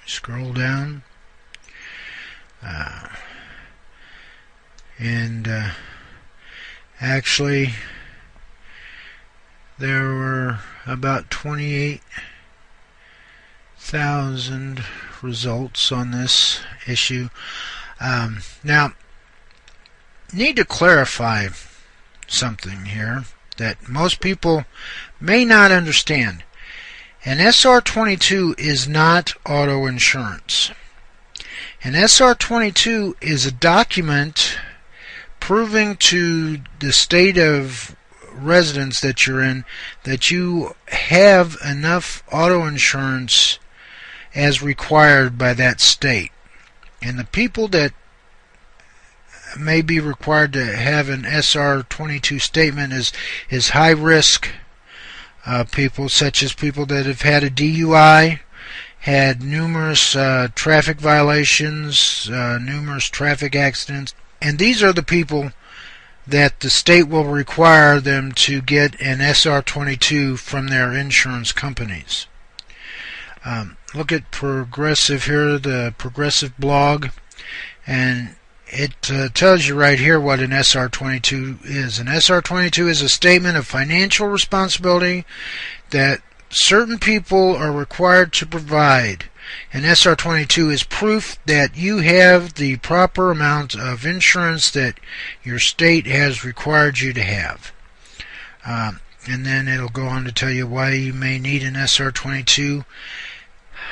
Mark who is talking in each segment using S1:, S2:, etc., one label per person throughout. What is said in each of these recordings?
S1: Scroll down. Actually, there were about 28,000 results on this issue. Now, need to clarify something here that most people may not understand. An SR22 is not auto insurance. An SR22 is a document proving to the state of residence that you're in that you have enough auto insurance as required by that state. And the people that may be required to have an SR22 statement is high risk people, such as people that have had a DUI, had numerous traffic violations, numerous traffic accidents, and these are the people that the state will require them to get an SR22 from their insurance companies. Look at Progressive here, the Progressive blog, and it tells you right here what an SR22 is. An SR22 is a statement of financial responsibility that certain people are required to provide. An SR22 is proof that you have the proper amount of insurance that your state has required you to have. And then it'll go on to tell you why you may need an SR22,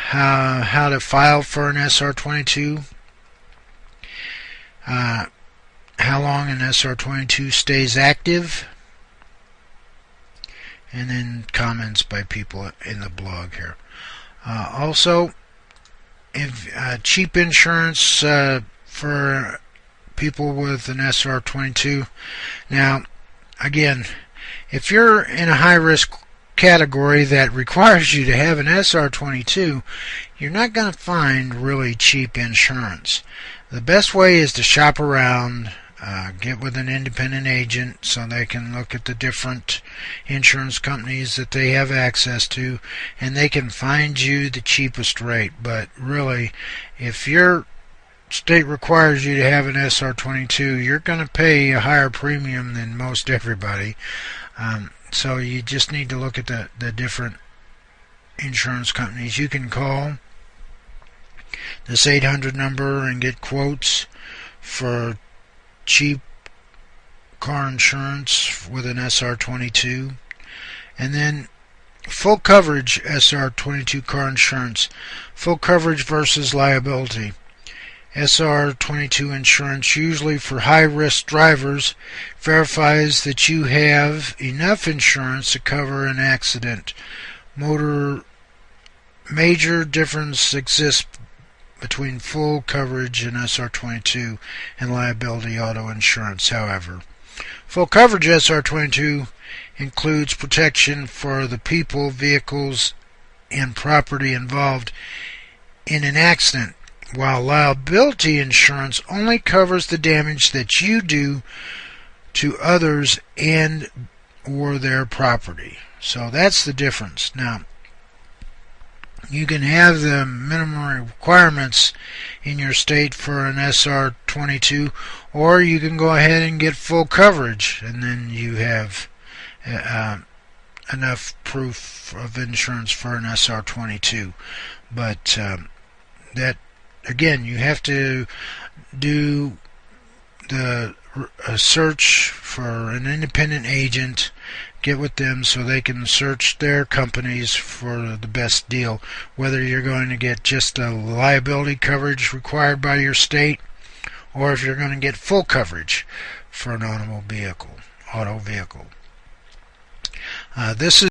S1: how to file for an SR22, how long an SR22 stays active, and then comments by people in the blog here. Also, if cheap insurance for people with an SR22. Now, again, if you're in a high-risk category that requires you to have an SR22, you're not going to find really cheap insurance. The best way is to shop around, get with an independent agent so they can look at the different insurance companies that they have access to, and they can find you the cheapest rate. But really, if your state requires you to have an SR22, you're going to pay a higher premium than most everybody. So you just need to look at the different insurance companies. You can call this 800 number and get quotes for cheap car insurance with an SR22. And then full coverage SR22 car insurance, full coverage versus liability. SR22 insurance, usually for high-risk drivers, verifies that you have enough insurance to cover an accident. Major difference exists between full coverage and SR22 and liability auto insurance, however. Full coverage SR22 includes protection for the people, vehicles, and property involved in an accident, while liability insurance only covers the damage that you do to others and or their property. So that's the difference. Now, you can have the minimum requirements in your state for an SR22, or you can go ahead and get full coverage, and then you have enough proof of insurance for an SR22. But that, again, you have to do the search for an independent agent, get with them so they can search their companies for the best deal, whether you're going to get just a liability coverage required by your state, or if you're going to get full coverage for an auto vehicle. This is